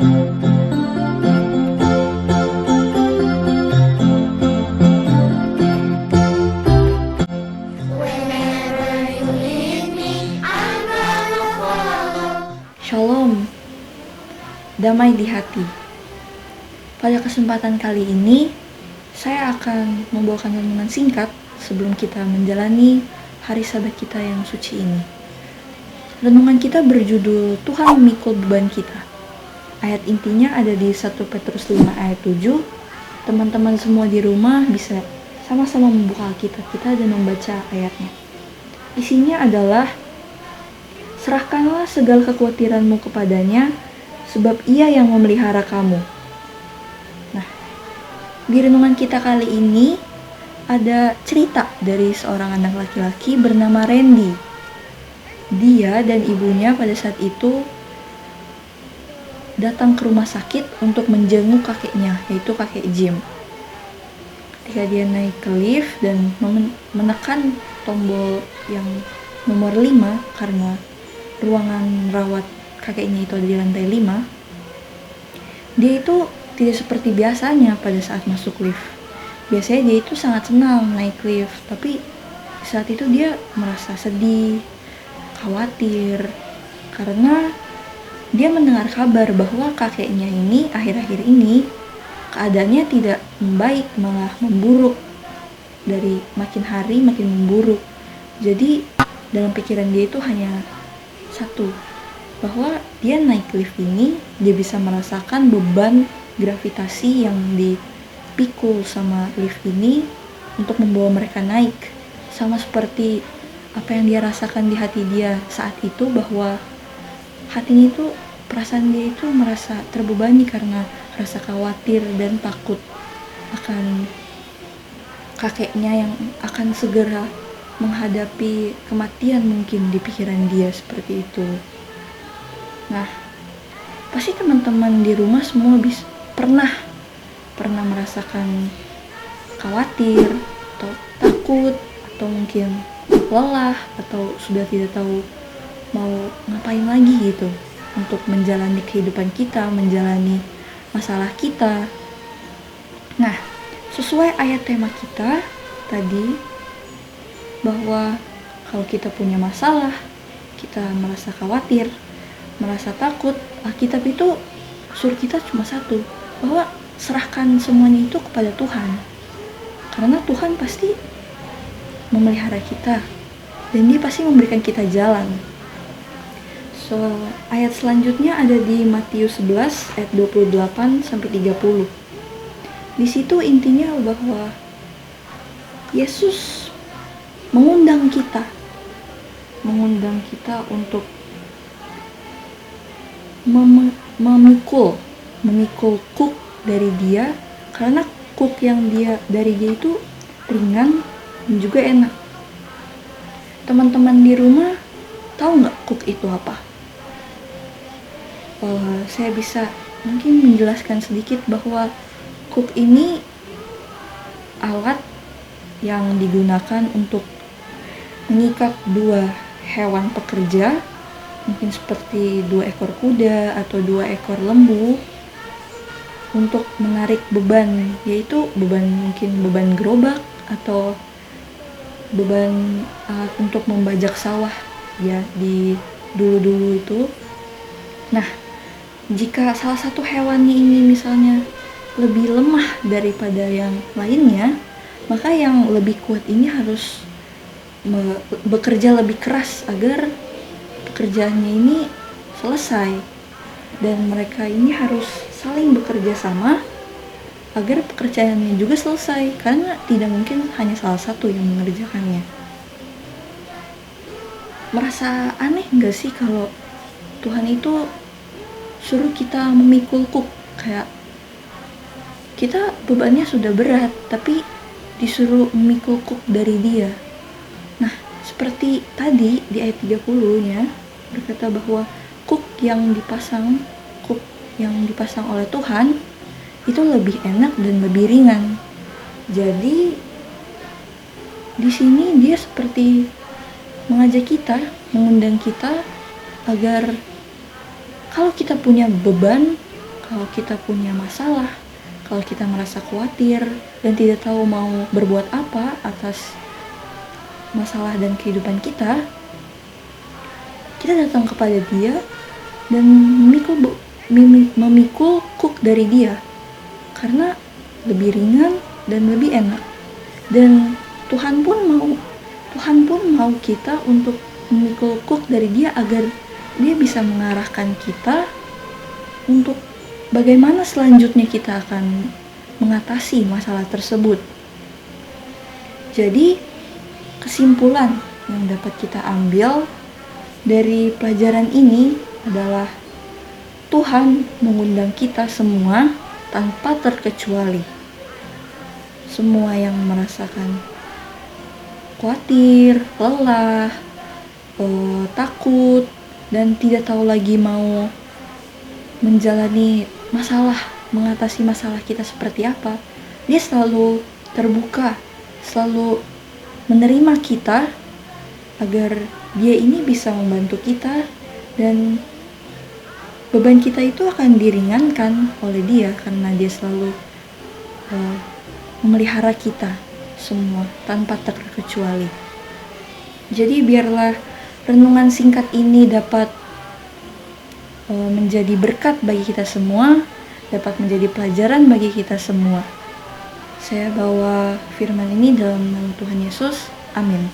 Shalom, damai di hati. Pada kesempatan kali ini, saya akan membawakan renungan singkat sebelum kita menjalani hari Sabat kita yang suci ini. Renungan kita berjudul Tuhan memikul beban kita. Ayat intinya ada di 1 Petrus 5 ayat 7. Teman-teman semua di rumah bisa sama-sama membuka Alkitab kita dan membaca ayatnya. Isinya adalah, serahkanlah segala kekhawatiranmu kepadanya, sebab ia yang memelihara kamu. Nah, di renungan kita kali ini ada cerita dari seorang anak laki-laki bernama Randy. Dia dan ibunya pada saat itu datang ke rumah sakit untuk menjenguk kakeknya, yaitu kakek Jim. Ketika dia naik ke lift dan menekan tombol yang nomor 5 karena ruangan rawat kakeknya itu ada di lantai 5, dia itu tidak seperti biasanya pada saat masuk lift. Biasanya dia itu sangat senang naik lift, tapi saat itu dia merasa sedih, khawatir, karena dia mendengar kabar bahwa kakeknya ini akhir-akhir ini keadaannya tidak membaik, malah memburuk. Dari makin hari makin memburuk. Jadi dalam pikiran dia itu hanya satu, bahwa dia naik lift ini dia bisa merasakan beban gravitasi yang dipikul sama lift ini untuk membawa mereka naik, sama seperti apa yang dia rasakan di hati dia saat itu, bahwa hatinya itu, perasaan dia itu merasa terbebani karena rasa khawatir dan takut akan kakeknya yang akan segera menghadapi kematian mungkin di pikiran dia seperti itu. Nah, pasti teman-teman di rumah semua pernah merasakan khawatir atau takut atau mungkin lelah atau sudah tidak tahu mau ngapain lagi gitu untuk menjalani kehidupan kita, menjalani masalah kita. Nah, sesuai ayat tema kita tadi, bahwa kalau kita punya masalah, kita merasa khawatir, merasa takut, Alkitab itu suruh kita cuma satu, bahwa serahkan semuanya itu kepada Tuhan. Karena Tuhan pasti memelihara kita dan Dia pasti memberikan kita jalan. So, ayat selanjutnya ada di Matius 11 ayat 28 sampai 30. Di situ intinya bahwa Yesus mengundang kita untuk memikul kuk dari Dia, karena kuk yang dari Dia itu ringan dan juga enak. Teman-teman di rumah tahu nggak kuk itu apa? Saya bisa mungkin menjelaskan sedikit bahwa kuk ini alat yang digunakan untuk mengikat dua hewan pekerja, mungkin seperti 2 ekor kuda atau 2 ekor lembu, untuk menarik beban, yaitu mungkin beban gerobak atau beban untuk membajak sawah ya di dulu itu. Nah, jika salah satu hewannya ini misalnya lebih lemah daripada yang lainnya, maka yang lebih kuat ini harus bekerja lebih keras agar pekerjaannya ini selesai, dan mereka ini harus saling bekerja sama agar pekerjaannya juga selesai, karena tidak mungkin hanya salah satu yang mengerjakannya. Merasa aneh gak sih kalau Tuhan itu suruh kita memikul kuk? Kayak kita bebannya sudah berat tapi disuruh memikul kuk dari Dia. Nah, seperti tadi di ayat 30-nya berkata bahwa kuk yang dipasang oleh Tuhan itu lebih enak dan lebih ringan. Jadi di sini Dia seperti mengajak kita, mengundang kita agar kalau kita punya beban, kalau kita punya masalah, kalau kita merasa khawatir dan tidak tahu mau berbuat apa atas masalah dan kehidupan kita datang kepada Dia dan memikul kuk dari Dia, karena lebih ringan dan lebih enak. Dan Tuhan pun mau kita untuk memikul kuk dari Dia agar Dia bisa mengarahkan kita untuk bagaimana selanjutnya kita akan mengatasi masalah tersebut. Jadi, kesimpulan yang dapat kita ambil dari pelajaran ini adalah Tuhan mengundang kita semua tanpa terkecuali. Semua yang merasakan khawatir, lelah, takut, dan tidak tahu lagi mau menjalani masalah, mengatasi masalah kita seperti apa, Dia selalu terbuka, selalu menerima kita agar Dia ini bisa membantu kita, dan beban kita itu akan diringankan oleh Dia karena Dia selalu memelihara kita semua tanpa terkecuali. Jadi biarlah renungan singkat ini dapat menjadi berkat bagi kita semua, dapat menjadi pelajaran bagi kita semua. Saya bawa firman ini dalam nama Tuhan Yesus. Amin.